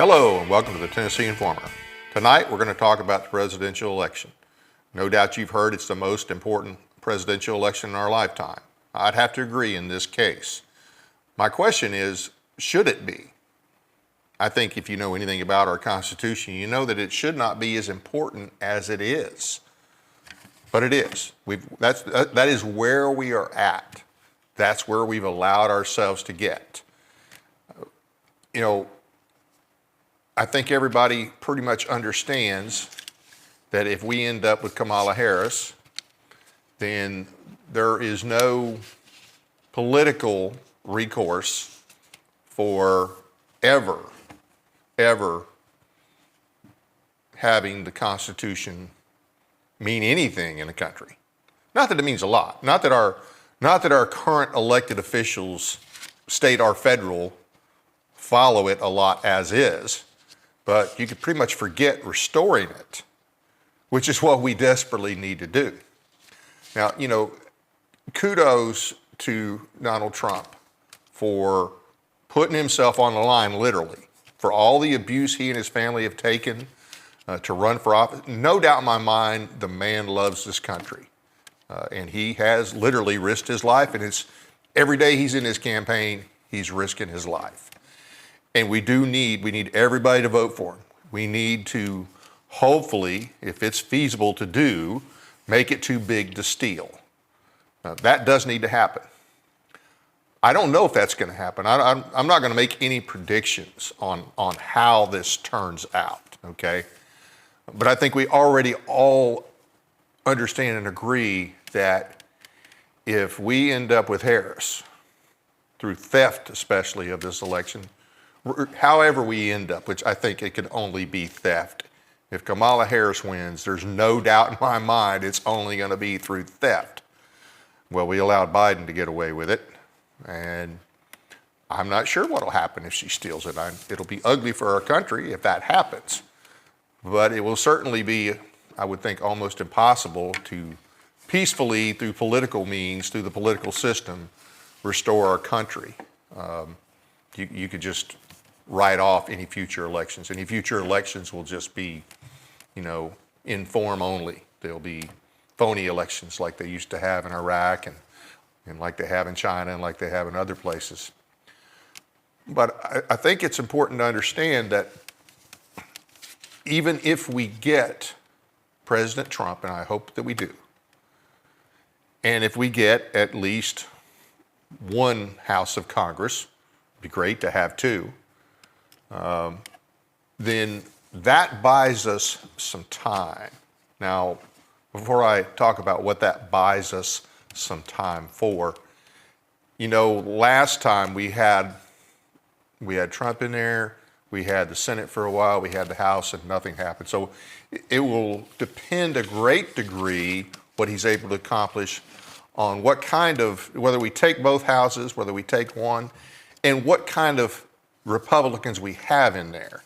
Hello and welcome to the Tennessee Informer. Tonight we're going to talk about the presidential election. No doubt you've heard it's the most important presidential election in our lifetime. I'd have to agree in this case. My question is, should it be? I think if you know anything about our Constitution, you know that it should not be as important as it is. But it is. That is where we are at. That's where we've allowed ourselves to get. I think everybody pretty much understands that if we end up with Kamala Harris, then there is no political recourse for ever having the Constitution mean anything in the country. Not that it means a lot. Not that our current elected officials, state or federal, follow it a lot as is. But you could pretty much forget restoring it, which is what we desperately need to do. Now, kudos to Donald Trump for putting himself on the line, literally, for all the abuse he and his family have taken to run for office. No doubt in my mind, the man loves this country. And he has literally risked his life, and every day he's in his campaign, he's risking his life. And we need everybody to vote for him. We need to, hopefully, if it's feasible to do, make it too big to steal. That does need to happen. I don't know if that's going to happen. I'm not going to make any predictions on how this turns out, okay? But I think we already all understand and agree that if we end up with Harris, through theft especially of this election, however we end up, which I think it could only be theft. If Kamala Harris wins, there's no doubt in my mind it's only going to be through theft. Well, we allowed Biden to get away with it, and I'm not sure what will happen if she steals it. It'll be ugly for our country if that happens, but it will certainly be, I would think, almost impossible to peacefully, through political means, through the political system, restore our country. You could just write off any future elections. Any future elections will just be, in form only. They'll be phony elections like they used to have in Iraq and like they have in China and like they have in other places. But I think it's important to understand that even if we get President Trump, and I hope that we do, and if we get at least one House of Congress, it'd be great to have two, then that buys us some time. Now, before I talk about what that buys us some time for, last time we had Trump in there, we had the Senate for a while, we had the House, and nothing happened. So it will depend a great degree what he's able to accomplish on whether we take both houses, whether we take one, and what kind of Republicans we have in there.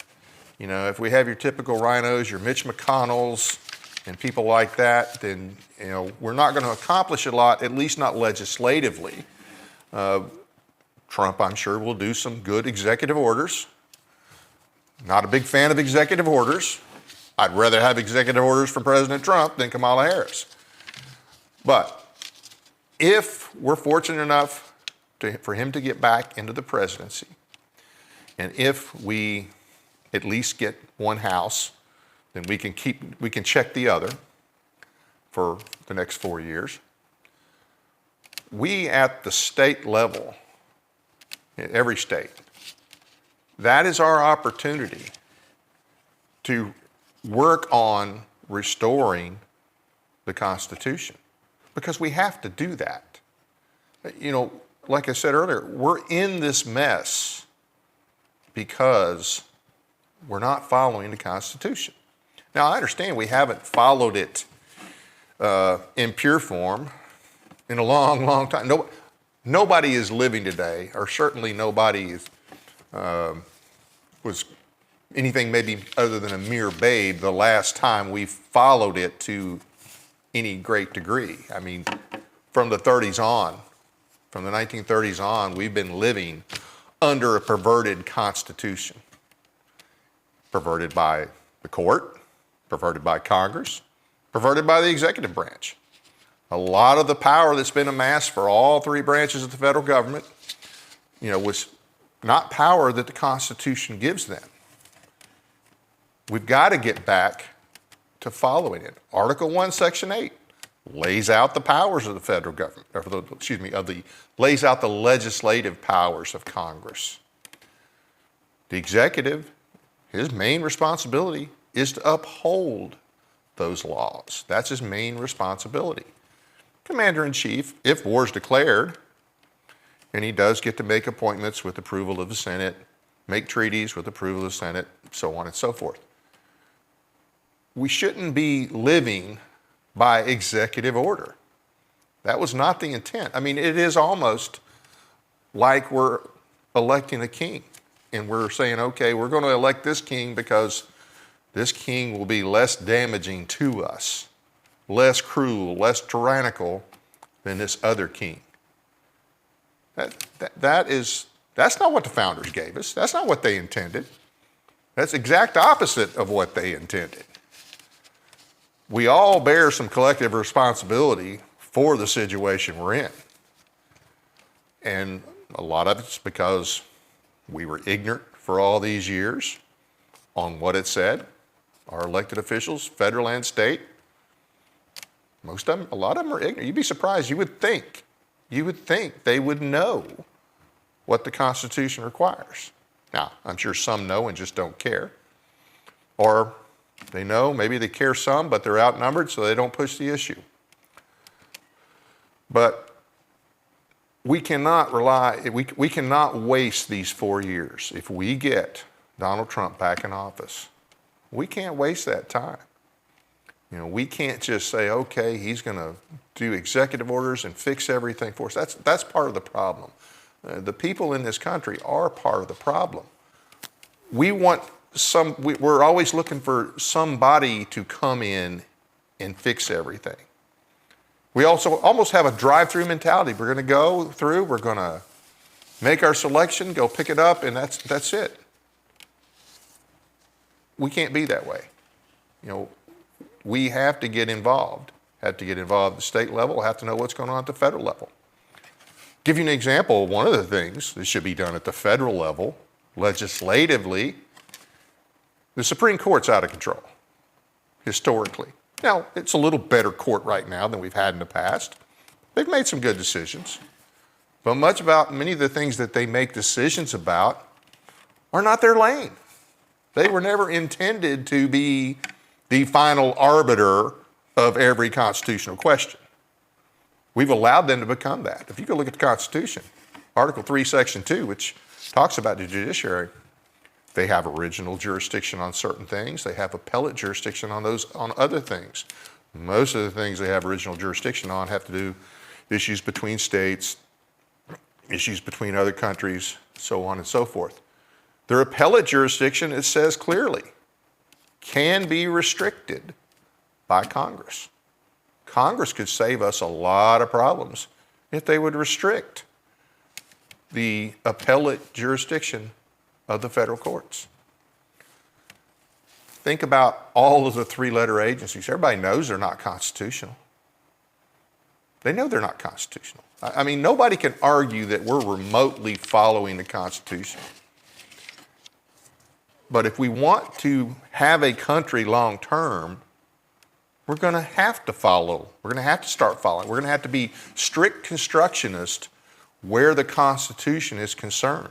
If we have your typical rhinos, your Mitch McConnells, and people like that, then we're not going to accomplish a lot, at least not legislatively. Trump, I'm sure, will do some good executive orders. Not a big fan of executive orders. I'd rather have executive orders from President Trump than Kamala Harris. But if we're fortunate enough for him to get back into the presidency, and if we at least get one House, then we can check the other for the next 4 years. We at the state level, in every state, that is our opportunity to work on restoring the Constitution, because we have to do that. Like I said earlier, we're in this mess because we're not following the Constitution. Now, I understand we haven't followed it in pure form in a long, long time. Nobody is living today, or certainly nobody was anything maybe other than a mere babe the last time we followed it to any great degree. I mean, from the 30s on, from the 1930s on, we've been living under a perverted constitution. perverted by the court, perverted by Congress, perverted by the executive branch. A lot of the power that's been amassed for all three branches of the federal government, was not power that the Constitution gives them. We've got to get back to following it. Article 1, Section 8 lays out the powers of the federal government, lays out the legislative powers of Congress. The executive, his main responsibility is to uphold those laws. That's his main responsibility. Commander-in-Chief, if war is declared, and he does get to make appointments with approval of the Senate, make treaties with approval of the Senate, so on and so forth. We shouldn't be living by executive order. That was not the intent. It is almost like we're electing a king, and we're saying, okay, we're going to elect this king because this king will be less damaging to us, less cruel, less tyrannical than this other king. That's not what the founders gave us. That's not what they intended. That's the exact opposite of what they intended. We all bear some collective responsibility for the situation we're in. And a lot of it's because we were ignorant for all these years on what it said. Our elected officials, federal and state, a lot of them are ignorant. You'd be surprised. You would think they would know what the Constitution requires. Now, I'm sure some know and just don't care. Or they know, maybe they care some, but they're outnumbered, so they don't push the issue. But we cannot we cannot waste these 4 years. If we get Donald Trump back in office, we can't waste that time. We can't just say, okay, he's going to do executive orders and fix everything for us. That's part of the problem. The people in this country are part of the problem. We're always looking for somebody to come in and fix everything. We also almost have a drive-through mentality. We're going to go through, we're going to make our selection, go pick it up, and that's it. We can't be that way. We have to get involved. Have to get involved at the state level, have to know what's going on at the federal level. Give you an example, one of the things that should be done at the federal level, legislatively, the Supreme Court's out of control, historically. Now, it's a little better court right now than we've had in the past. They've made some good decisions. But many of the things that they make decisions about are not their lane. They were never intended to be the final arbiter of every constitutional question. We've allowed them to become that. If you go look at the Constitution, Article 3, Section 2, which talks about the judiciary, they have original jurisdiction on certain things. They have appellate jurisdiction on other things. Most of the things they have original jurisdiction on have to do issues between states, issues between other countries, so on and so forth. Their appellate jurisdiction, it says clearly, can be restricted by Congress. Congress could save us a lot of problems if they would restrict the appellate jurisdiction of the federal courts. Think about all of the three-letter agencies. Everybody knows they're not constitutional. They know they're not constitutional. Nobody can argue that we're remotely following the Constitution. But if we want to have a country long-term, we're going to have to follow. We're going to have to start following. We're going to have to be strict constructionists where the Constitution is concerned.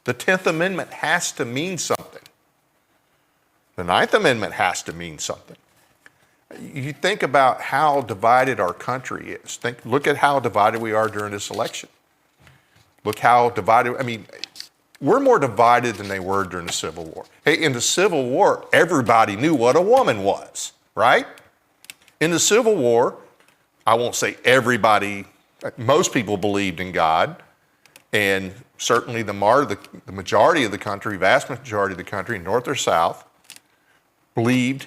The 10th Amendment has to mean something. The 9th Amendment has to mean something. You think about how divided our country is. Look at how divided we are during this election. Look how divided, we're more divided than they were during the Civil War. Hey, in the Civil War, everybody knew what a woman was, right? In the Civil War, I won't say everybody, most people believed in God, and certainly the majority of the country, vast majority of the country, North or South, believed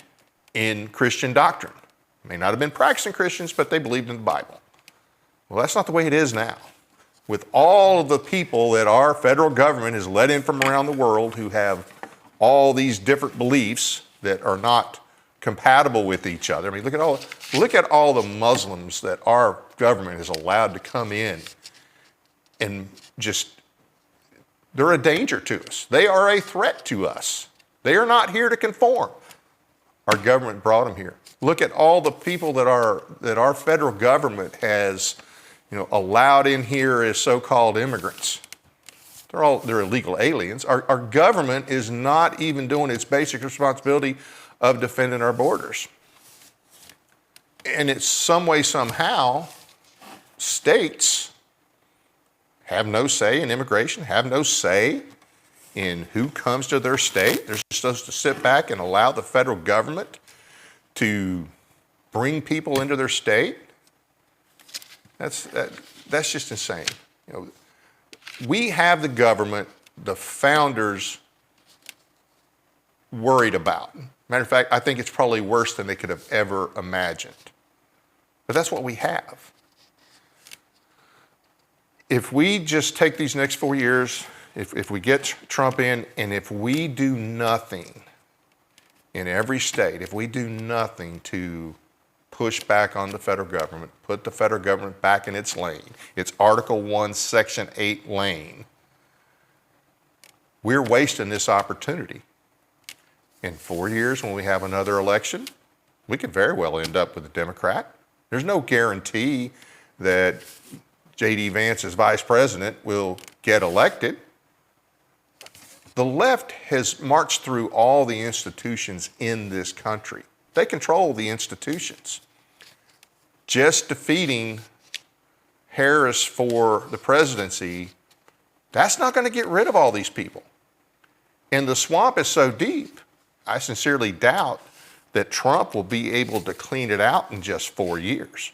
in Christian doctrine. May not have been practicing Christians, but they believed in the Bible. Well, that's not the way it is now. With all of the people that our federal government has let in from around the world who have all these different beliefs that are not compatible with each other. I mean, look at all the Muslims that our government is allowed to come in and just, they're a danger to us. They are a threat to us. They are not here to conform. Our government brought them here. Look at all the people that our federal government has, allowed in here as so-called immigrants. They're illegal aliens. Our government is not even doing its basic responsibility of defending our borders. And it's some way, somehow, states have no say in immigration, have no say in who comes to their state. They're supposed to sit back and allow the federal government to bring people into their state. That's just insane. We have the government the founders worried about. Matter of fact, I think it's probably worse than they could have ever imagined. But that's what we have. If we just take these next 4 years, if we get Trump in, and if we do nothing in every state, if we do nothing to push back on the federal government, put the federal government back in its lane, its Article 1, Section 8 lane, we're wasting this opportunity. In 4 years, when we have another election, we could very well end up with a Democrat. There's no guarantee that J.D. Vance as vice president will get elected. The left has marched through all the institutions in this country. They control the institutions. Just defeating Harris for the presidency, that's not going to get rid of all these people. And the swamp is so deep, I sincerely doubt that Trump will be able to clean it out in just 4 years.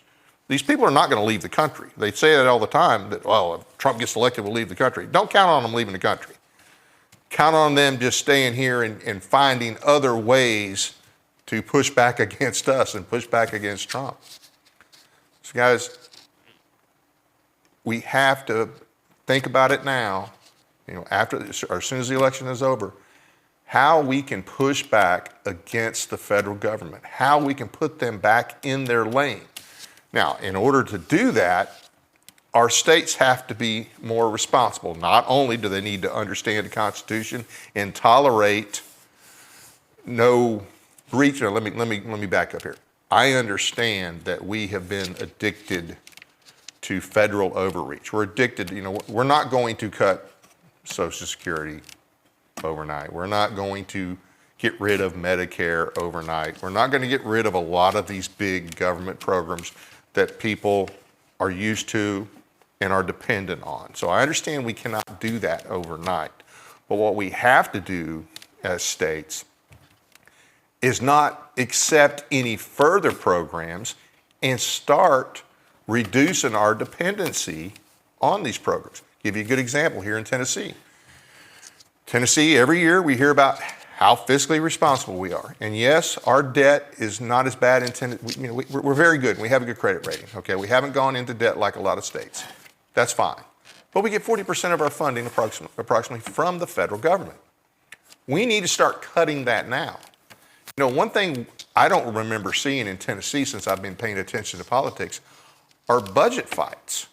These people are not going to leave the country. They say that all the time, that, well, if Trump gets elected, we'll leave the country. Don't count on them leaving the country. Count on them just staying here and finding other ways to push back against us and push back against Trump. So guys, we have to think about it now, after this, or as soon as the election is over, how we can push back against the federal government, how we can put them back in their lane. Now, in order to do that, our states have to be more responsible. Not only do they need to understand the Constitution and tolerate no breach. Let me back up here. I understand that we have been addicted to federal overreach. We're addicted. We're not going to cut Social Security overnight. We're not going to get rid of Medicare overnight. We're not going to get rid of a lot of these big government programs that people are used to and are dependent on. So I understand we cannot do that overnight. But what we have to do as states is not accept any further programs and start reducing our dependency on these programs. Give you a good example here in Tennessee. Tennessee, every year we hear about how fiscally responsible we are. And yes, our debt is not as bad in Tennessee. We're very good. We have a good credit rating. Okay, we haven't gone into debt like a lot of states. That's fine. But we get 40% of our funding approximately from the federal government. We need to start cutting that now. One thing I don't remember seeing in Tennessee since I've been paying attention to politics are budget fights.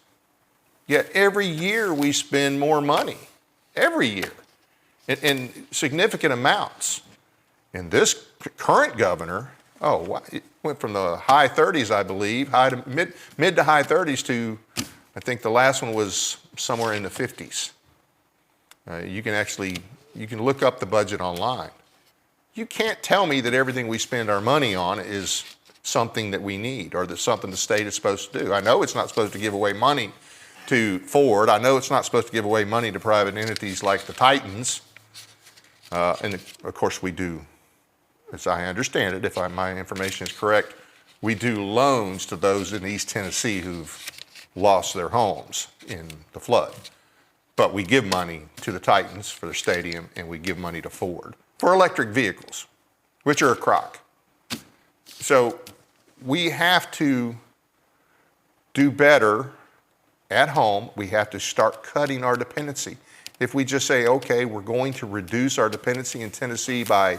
Yet every year we spend more money, every year, in significant amounts. And this current governor, it went from the high 30s, I believe, mid to high 30s to, I think the last one was somewhere in the 50s. You can look up the budget online. You can't tell me that everything we spend our money on is something that we need or that's something the state is supposed to do. I know it's not supposed to give away money to Ford. I know it's not supposed to give away money to private entities like the Titans. And of course we do, as I understand it, if my information is correct, we do loans to those in East Tennessee who've lost their homes in the flood. But we give money to the Titans for their stadium, and we give money to Ford for electric vehicles, which are a crock. So we have to do better at home. We have to start cutting our dependency. if we just say, okay, we're going to reduce our dependency in Tennessee by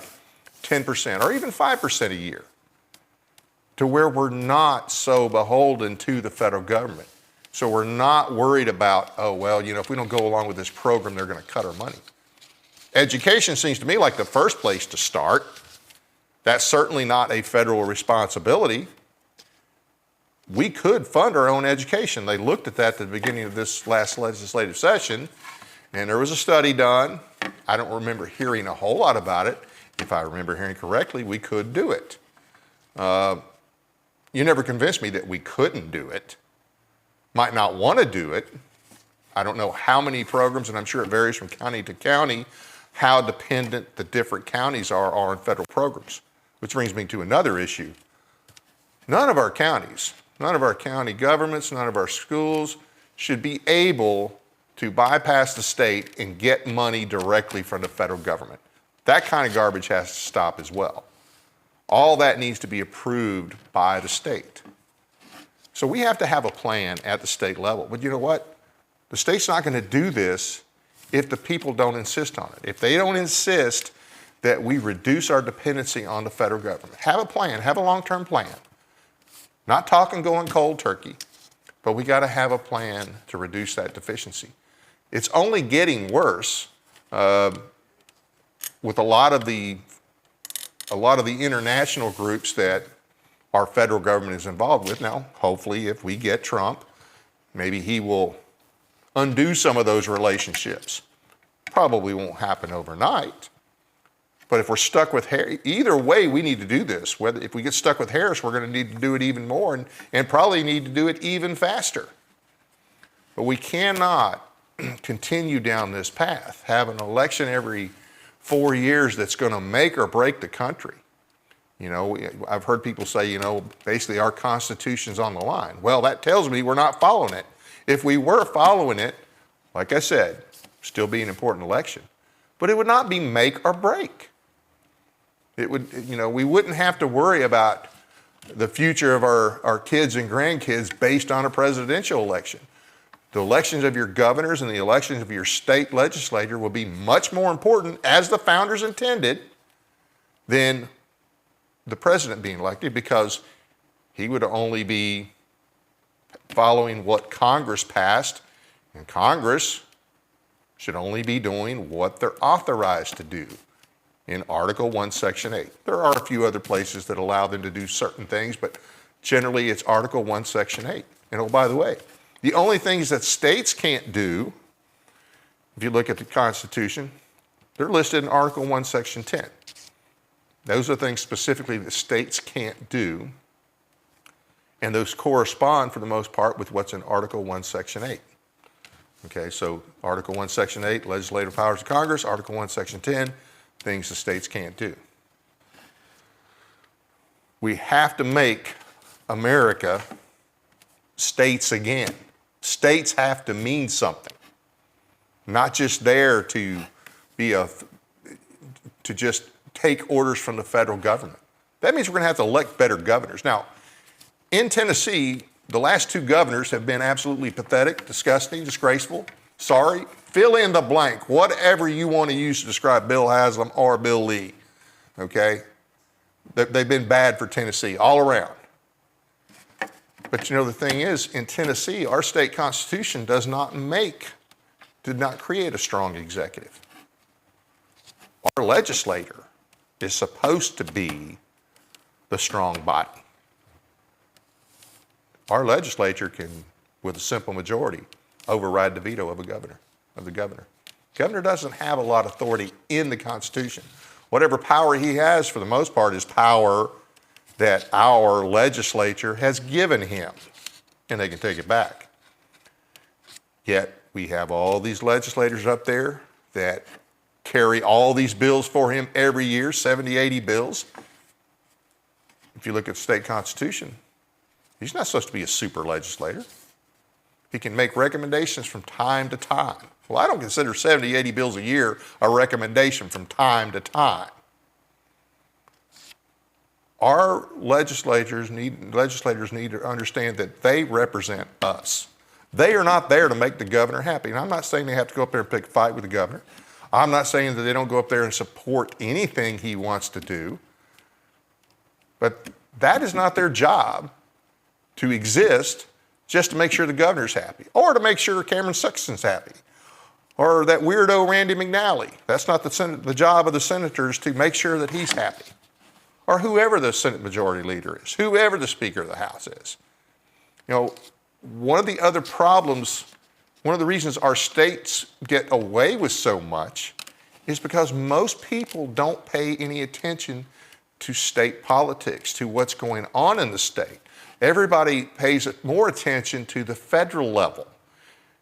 10% or even 5% a year, to where we're not so beholden to the federal government. So we're not worried about, oh, well, if we don't go along with this program, they're going to cut our money. Education seems to me like the first place to start. That's certainly not a federal responsibility. We could fund our own education. They looked at that at the beginning of this last legislative session, and there was a study done. I don't remember hearing a whole lot about it. If I remember hearing correctly, we could do it. You never convinced me that we couldn't do it. Might not want to do it. I don't know how many programs, and I'm sure it varies from county to county, how dependent the different counties are on federal programs. Which brings me to another issue. None of our counties, none of our county governments, none of our schools should be able to bypass the state and get money directly from the federal government. That kind of garbage has to stop as well. All that needs to be approved by the state. So we have to have a plan at the state level. But you know what? The state's not going to do this if the people don't insist on it. If they don't insist that we reduce our dependency on the federal government. Have a plan, have a long-term plan. Not talking going cold turkey, but we got to have a plan to reduce that deficiency. It's only getting worse with a lot of the international groups that our federal government is involved with. Now, hopefully, if we get Trump, maybe he will undo some of those relationships. Probably won't happen overnight. But if we're stuck with Harris, either way, we need to do this. Whether if we get stuck with Harris, we're going to need to do it even more and probably need to do it even faster. But we cannot continue down this path, have an election every 4 years that's going to make or break the country. I've heard people say, basically our Constitution's on the line. Well, that tells me we're not following it. If we were following it, like I said, still be an important election. But it would not be make or break. It would, we wouldn't have to worry about the future of our kids and grandkids based on a presidential election. The elections of your governors and the elections of your state legislature will be much more important, as the founders intended, than the president being elected, because he would only be following what Congress passed, and Congress should only be doing what they're authorized to do in Article 1, Section 8. There are a few other places that allow them to do certain things, but generally it's Article 1, Section 8. And oh, by the way, the only things that states can't do, if you look at the Constitution, they're listed in Article 1, Section 10. Those are things specifically that states can't do, and those correspond for the most part with what's in Article 1, Section 8. Okay, so Article 1, Section 8, legislative powers of Congress. Article 1, Section 10, things the states can't do. We have to make America states again. States have to mean something, not just there to be to just take orders from the federal government. That means we're going to have to elect better governors. Now, in Tennessee, the last two governors have been absolutely pathetic, disgusting, disgraceful. Sorry, fill in the blank, whatever you want to use to describe Bill Haslam or Bill Lee, okay? They've been bad for Tennessee all around. But the thing is, in Tennessee, our state constitution did not create a strong executive. Our legislator is supposed to be the strong body. Our legislature can, with a simple majority, override the veto of the governor. Governor doesn't have a lot of authority in the Constitution. Whatever power he has, for the most part, is power that our legislature has given him, and they can take it back. Yet we have all these legislators up there that carry all these bills for him every year, 70, 80 bills. If you look at the state constitution, he's not supposed to be a super legislator. He can make recommendations from time to time. Well, I don't consider 70, 80 bills a year a recommendation from time to time. Our legislators need to understand that they represent us. They are not there to make the governor happy. And I'm not saying they have to go up there and pick a fight with the governor. I'm not saying that they don't go up there and support anything he wants to do. But that is not their job, to exist just to make sure the governor's happy, or to make sure Cameron Sexton's happy, or that weirdo Randy McNally. That's not the job of the senators, to make sure that he's happy, or whoever the Senate Majority Leader is, whoever the Speaker of the House is. You know, one of the other problems, one of the reasons our states get away with so much is because most people don't pay any attention to state politics, to what's going on in the state. Everybody pays more attention to the federal level.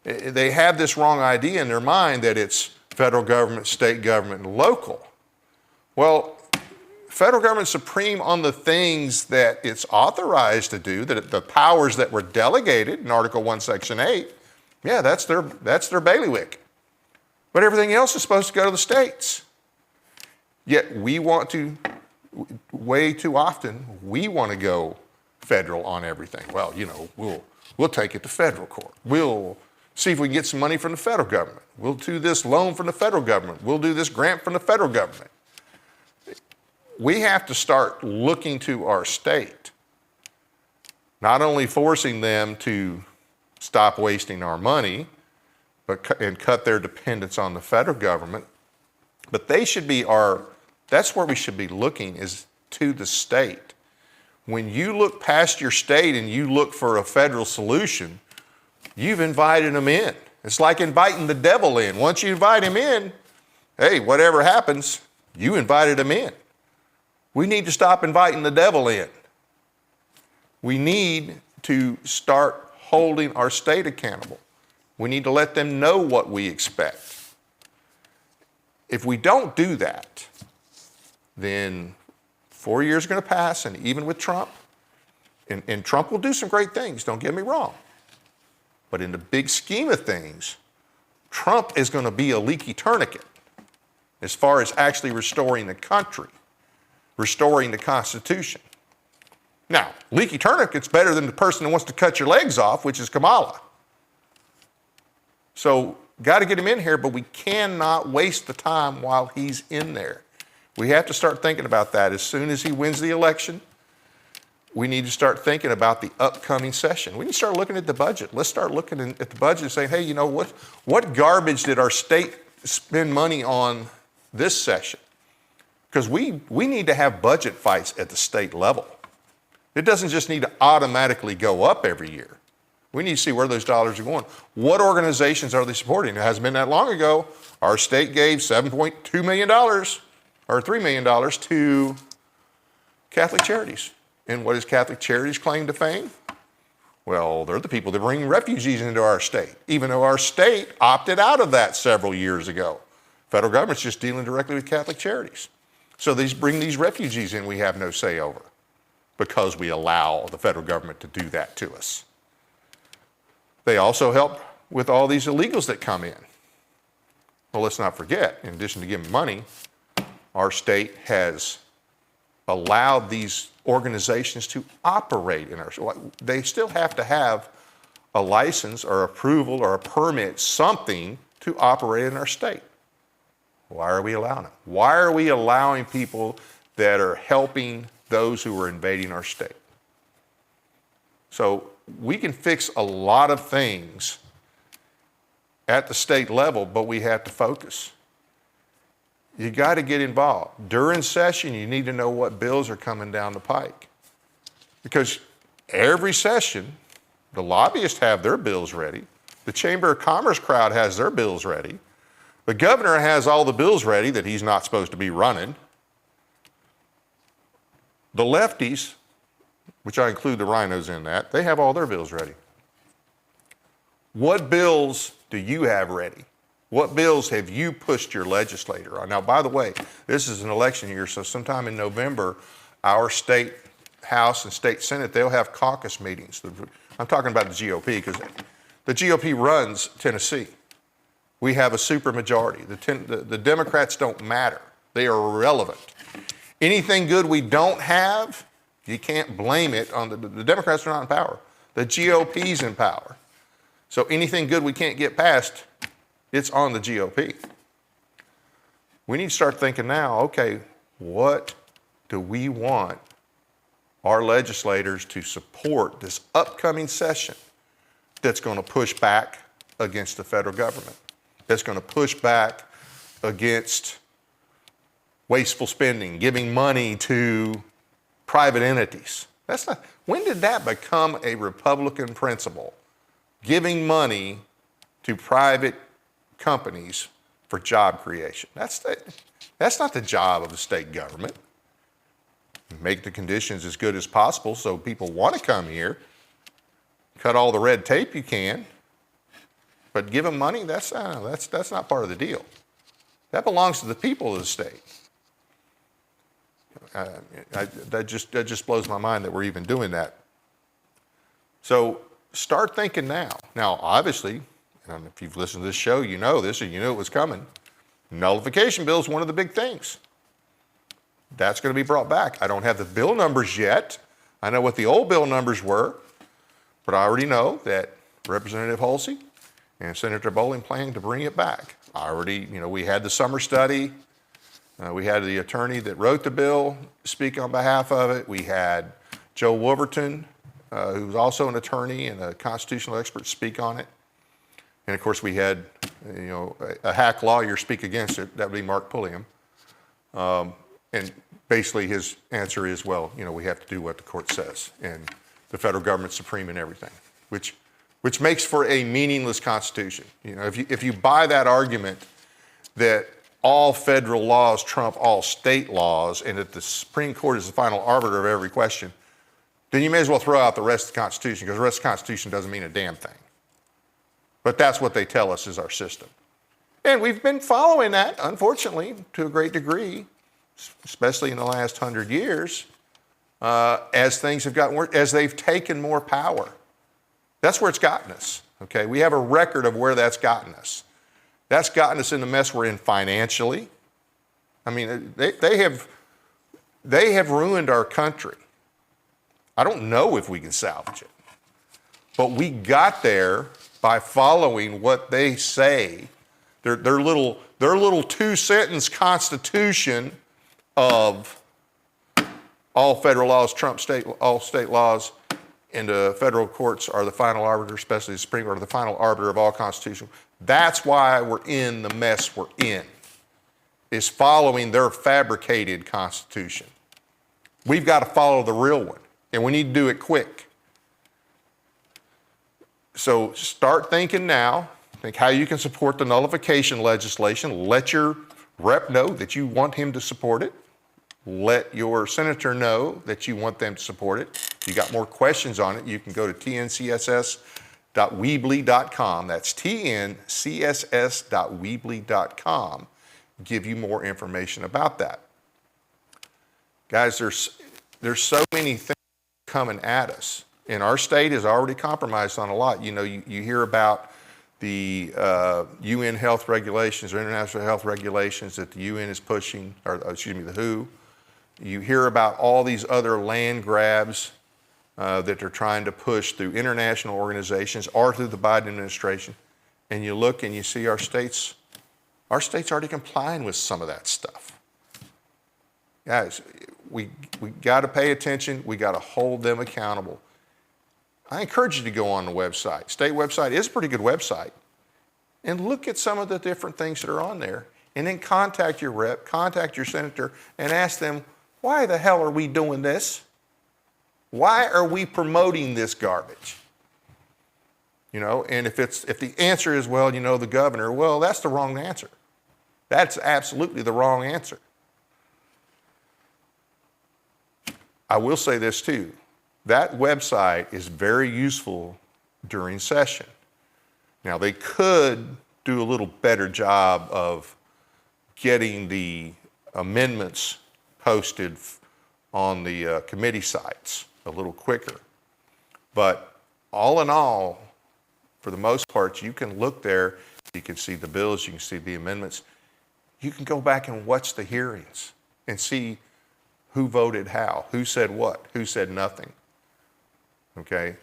They have this wrong idea in their mind that it's federal government, state government, and local. Well, federal government's supreme on the things that it's authorized to do, that the powers that were delegated in Article 1, Section 8, yeah, that's their bailiwick. But everything else is supposed to go to the states. Yet we want to, way too often, we want to go federal on everything. Well, you know, we'll take it to federal court. We'll see if we can get some money from the federal government. We'll do this loan from the federal government. We'll do this grant from the federal government. We have to start looking to our state, not only forcing them to stop wasting our money, and cut their dependence on the federal government, but they should be that's where we should be looking, is to the state. When you look past your state and you look for a federal solution, you've invited them in. It's like inviting the devil in. Once you invite him in, hey, whatever happens, you invited him in. We need to stop inviting the devil in. We need to start holding our state accountable. We need to let them know what we expect. If we don't do that, then 4 years are going to pass, and even with Trump, and Trump will do some great things, don't get me wrong. But in the big scheme of things, Trump is going to be a leaky tourniquet as far as actually restoring the country, restoring the Constitution. Now, leaky tourniquet's better than the person who wants to cut your legs off, which is Kamala. So, got to get him in here, but we cannot waste the time while he's in there. We have to start thinking about that. As soon as he wins the election, we need to start thinking about the upcoming session. We need to start looking at the budget. Let's start looking at the budget and saying, hey, you know, what garbage did our state spend money on this session? Because we need to have budget fights at the state level. It doesn't just need to automatically go up every year. We need to see where those dollars are going. What organizations are they supporting? It hasn't been that long ago. Our state gave $7.2 million or $3 million to Catholic Charities. And what is Catholic Charities' claim to fame? Well, they're the people that bring refugees into our state, even though our state opted out of that several years ago. Federal government's just dealing directly with Catholic Charities. So they bring these refugees in we have no say over because we allow the federal government to do that to us. They also help with all these illegals that come in. Well, let's not forget, in addition to giving money, our state has allowed these organizations to operate in our state. They still have to have a license or approval or a permit, something to operate in our state. Why are we allowing it? Why are we allowing people that are helping those who are invading our state? So we can fix a lot of things at the state level, but we have to focus. You got to get involved. During session, you need to know what bills are coming down the pike. Because every session, the lobbyists have their bills ready. The Chamber of Commerce crowd has their bills ready. The governor has all the bills ready that he's not supposed to be running. The lefties, which I include the rhinos in that, they have all their bills ready. What bills do you have ready? What bills have you pushed your legislator on? Now, by the way, this is an election year, so sometime in November, our state House and state Senate, they'll have caucus meetings. I'm talking about the GOP because the GOP runs Tennessee. We have a supermajority. The Democrats don't matter. They are irrelevant. Anything good we don't have, you can't blame it on the Democrats are not in power. The GOP's in power. So anything good we can't get past, it's on the GOP. We need to start thinking now, okay, what do we want our legislators to support this upcoming session that's going to push back against the federal government, that's going to push back against wasteful spending, giving money to private entities? That's not, when did that become a Republican principle? Giving money to private companies for job creation. That's not the job of the state government. Make the conditions as good as possible so people want to come here. Cut all the red tape you can. But give them money, that's not part of the deal. That belongs to the people of the state. That just blows my mind that we're even doing that. So start thinking now. Now, obviously, and if you've listened to this show, you know this, or you knew it was coming. Nullification bill is one of the big things. That's going to be brought back. I don't have the bill numbers yet. I know what the old bill numbers were, but I already know that Representative Halsey and Senator Bowling plan to bring it back. We had the summer study. We had the attorney that wrote the bill speak on behalf of it. We had Joe Wolverton, who's also an attorney and a constitutional expert, speak on it. And of course, we had, a hack lawyer speak against it. That would be Mark Pulliam. And basically his answer is, well, we have to do what the court says, and the federal government's supreme in everything, which makes for a meaningless constitution. If you buy that argument that all federal laws trump all state laws and that the Supreme Court is the final arbiter of every question, then you may as well throw out the rest of the Constitution, because the rest of the Constitution doesn't mean a damn thing. But that's what they tell us is our system. And we've been following that, unfortunately, to a great degree, especially in the last 100 years, as things have gotten worse, as they've taken more power. That's where it's gotten us, okay? We have a record of where that's gotten us. That's gotten us in the mess we're in financially. I mean, they have ruined our country. I don't know if we can salvage it, but we got there by following what they say. Their little 2-sentence constitution of all federal laws trump all state laws, and the federal courts are the final arbiter, especially the Supreme Court, are the final arbiter of all constitution. That's why we're in the mess we're in, is following their fabricated constitution. We've got to follow the real one, and we need to do it quick. So start thinking now. Think how you can support the nullification legislation. Let your rep know that you want him to support it. Let your senator know that you want them to support it. If you got more questions on it, you can go to tncss.weebly.com. That's tncss.weebly.com. Give you more information about that. Guys, there's so many things coming at us. And our state is already compromised on a lot. You hear about the UN health regulations or international health regulations that the UN is pushing, the WHO. You hear about all these other land grabs that they're trying to push through international organizations or through the Biden administration. And you look and you see our state's already complying with some of that stuff. Guys, we got to pay attention. We got to hold them accountable. I encourage you to go on the website. State website is a pretty good website. And look at some of the different things that are on there. And then contact your rep, contact your senator, and ask them, why the hell are we doing this? Why are we promoting this garbage? And if the answer is, well, the governor, well, that's the wrong answer. That's absolutely the wrong answer. I will say this too. That website is very useful during session. Now, they could do a little better job of getting the amendments posted on the committee sites a little quicker. But all in all, for the most part, you can look there, you can see the bills, you can see the amendments. You can go back and watch the hearings and see who voted how, who said what, who said nothing. Okay?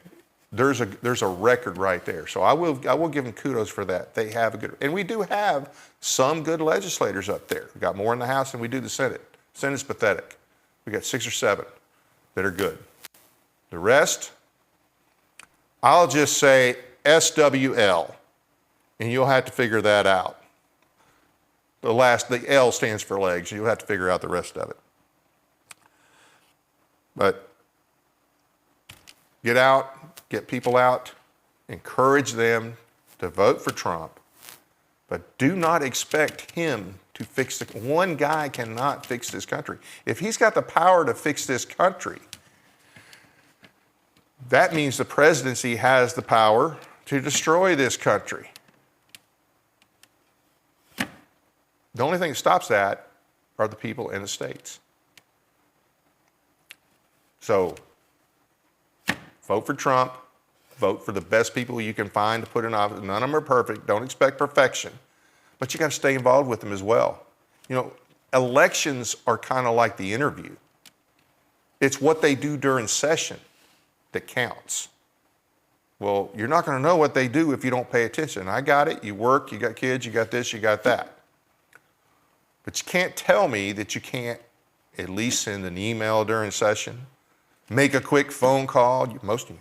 there's a record right there. So I will give them kudos for that. They have a good, and we do have some good legislators up there. We got more in the House than we do the Senate. Senate's pathetic. We got 6 or 7 that are good. The rest, I'll just say SWL, and you'll have to figure that out. The L stands for legs. You'll have to figure out the rest of it. But get out, get people out, encourage them to vote for Trump, but do not expect him to fix one guy cannot fix this country. If he's got the power to fix this country, that means the presidency has the power to destroy this country. The only thing that stops that are the people in the states. So, vote for Trump. Vote for the best people you can find to put in office. None of them are perfect. Don't expect perfection. But you got to stay involved with them as well. You know, elections are kind of like the interview. It's what they do during session that counts. Well, you're not going to know what they do if you don't pay attention. I got it. You work, you got kids, you got this, you got that. But you can't tell me that you can't at least send an email during session, make a quick phone call.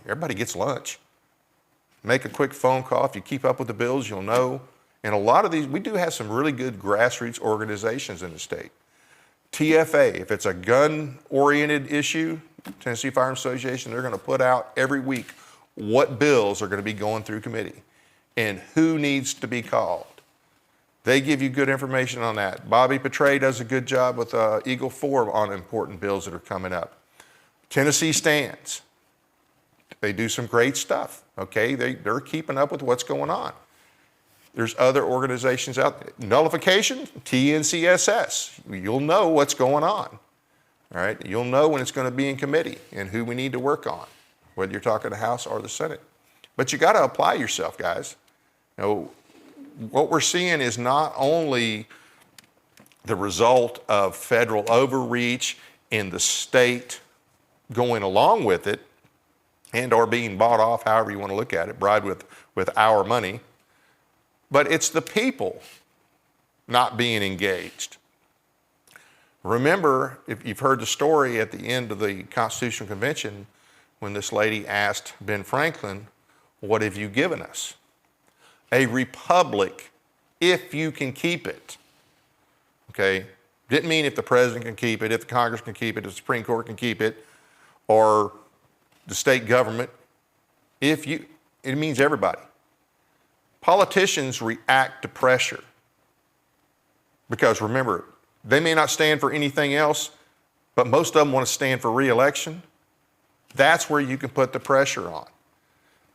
Everybody gets lunch. Make a quick phone call. If you keep up with the bills, you'll know. And a lot of these, we do have some really good grassroots organizations in the state. TFA, if it's a gun-oriented issue, Tennessee Firearms Association, they're going to put out every week what bills are going to be going through committee and who needs to be called. They give you good information on that. Bobby Petray does a good job with Eagle 4 on important bills that are coming up. Tennessee Stands. They do some great stuff, okay? They're keeping up with what's going on. There's other organizations out there. Nullification, TNCSS. You'll know what's going on, all right? You'll know when it's going to be in committee and who we need to work on, whether you're talking the House or the Senate. But you got to apply yourself, guys. You know, what we're seeing is not only the result of federal overreach in the state going along with it and or being bought off, however you want to look at it, bribed with our money, but it's the people not being engaged. Remember, if you've heard the story at the end of the Constitutional Convention when this lady asked Ben Franklin, "What have you given us?" A republic, if you can keep it. Okay? Didn't mean if the president can keep it, if the Congress can keep it, if the Supreme Court can keep it, or the state government. It means everybody. Politicians react to pressure because remember, they may not stand for anything else, but most of them want to stand for re-election. That's where you can put the pressure on.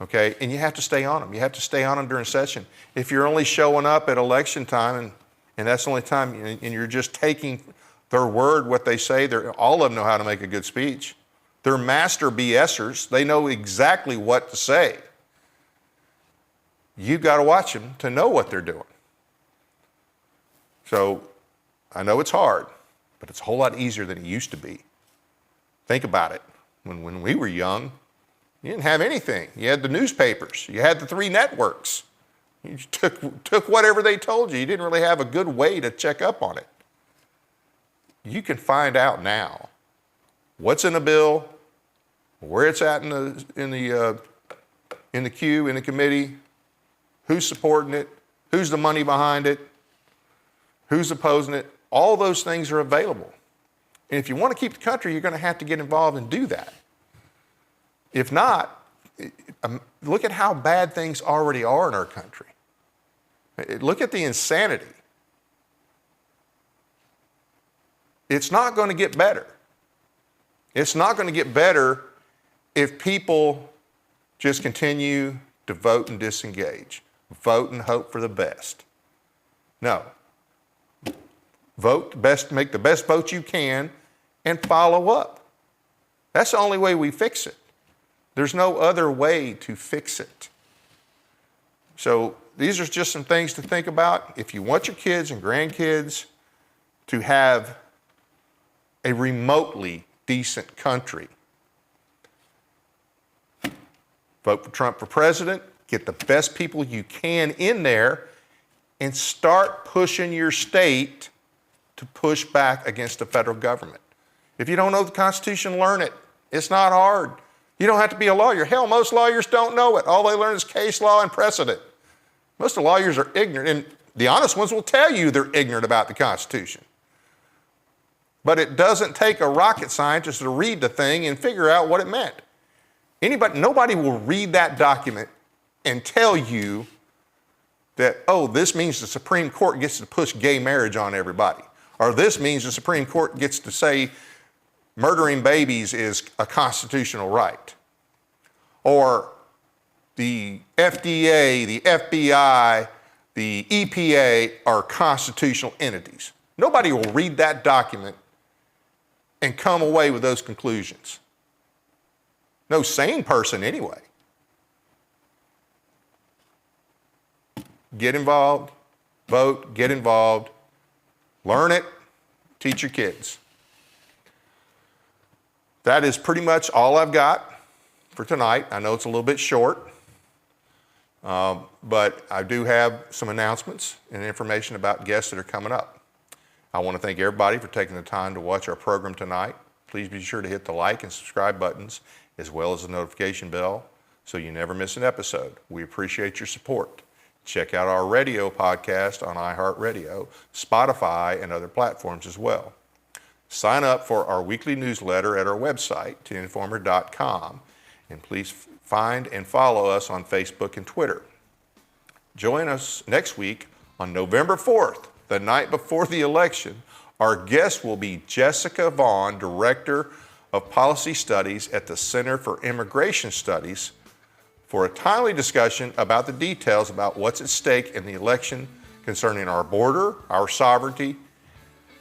Okay, and you have to stay on them. You have to stay on them during session. If you're only showing up at election time and that's the only time, and you're just taking their word, what they say, all of them know how to make a good speech. They're master BSers. They know exactly what to say. You've got to watch them to know what they're doing. So I know it's hard, but it's a whole lot easier than it used to be. Think about it. When we were young, you didn't have anything. You had the newspapers. You had the 3 networks. You took whatever they told you. You didn't really have a good way to check up on it. You can find out now what's in a bill, where it's at in the queue, in the committee, who's supporting it, who's the money behind it, who's opposing it. All those things are available. And if you want to keep the country, you're going to have to get involved and do that. If not, look at how bad things already are in our country. Look at the insanity. It's not going to get better. It's not going to get better if people just continue to vote and disengage, vote and hope for the best. No. Vote the best, make the best vote you can, and follow up. That's the only way we fix it. There's no other way to fix it. So these are just some things to think about. If you want your kids and grandkids to have a remotely decent country, Vote for Trump for president, get the best people you can in there, and start pushing your state to push back against the federal government. If you don't know the Constitution, learn it. It's not hard. You don't have to be a lawyer. Hell, most lawyers don't know it. All they learn is case law and precedent. Most of the lawyers are ignorant, and the honest ones will tell you they're ignorant about the Constitution. But it doesn't take a rocket scientist to read the thing and figure out what it meant. Nobody will read that document and tell you that, oh, this means the Supreme Court gets to push gay marriage on everybody. Or this means the Supreme Court gets to say murdering babies is a constitutional right. Or the FDA, the FBI, the EPA are constitutional entities. Nobody will read that document and come away with those conclusions. No sane person anyway. Get involved, vote, get involved, learn it, teach your kids. That is pretty much all I've got for tonight. I know it's a little bit short, but I do have some announcements and information about guests that are coming up. I want to thank everybody for taking the time to watch our program tonight. Please be sure to hit the like and subscribe buttons, as well as the notification bell, so you never miss an episode. We appreciate your support. Check out our radio podcast on iHeartRadio, Spotify, and other platforms as well. Sign up for our weekly newsletter at our website, tininformer.com, and please find and follow us on Facebook and Twitter. Join us next week on November 4th, the night before the election. Our guest will be Jessica Vaughn, Director of Policy Studies at the Center for Immigration Studies, for a timely discussion about the details about what's at stake in the election concerning our border, our sovereignty,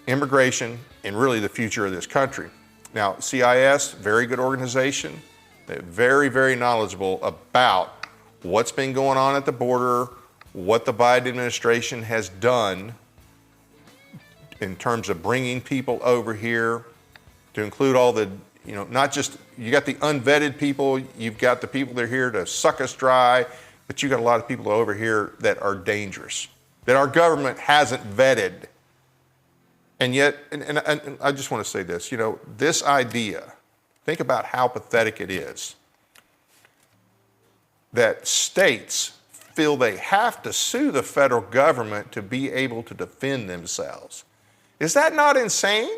immigration, and really the future of this country. Now, CIS, very good organization, very, very knowledgeable about what's been going on at the border, what the Biden administration has done in terms of bringing people over here, to include all the, not just, you got the unvetted people, you've got the people that are here to suck us dry, but you got a lot of people over here that are dangerous, that our government hasn't vetted. And yet, and I just want to say this, this idea, think about how pathetic it is that states feel they have to sue the federal government to be able to defend themselves. Is that not insane?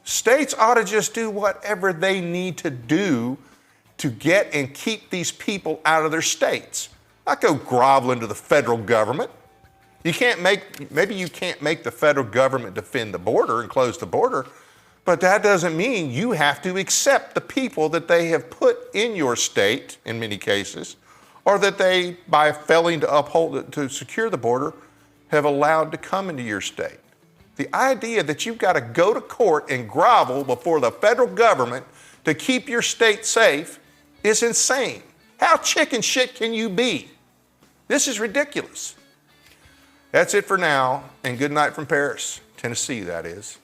States ought to just do whatever they need to do to get and keep these people out of their states. Not go groveling to the federal government. Maybe you can't make the federal government defend the border and close the border, but that doesn't mean you have to accept the people that they have put in your state, in many cases, or that they, by failing to secure the border, have allowed to come into your state. The idea that you've got to go to court and grovel before the federal government to keep your state safe is insane. How chicken shit can you be? This is ridiculous. That's it for now, and good night from Paris, Tennessee, that is.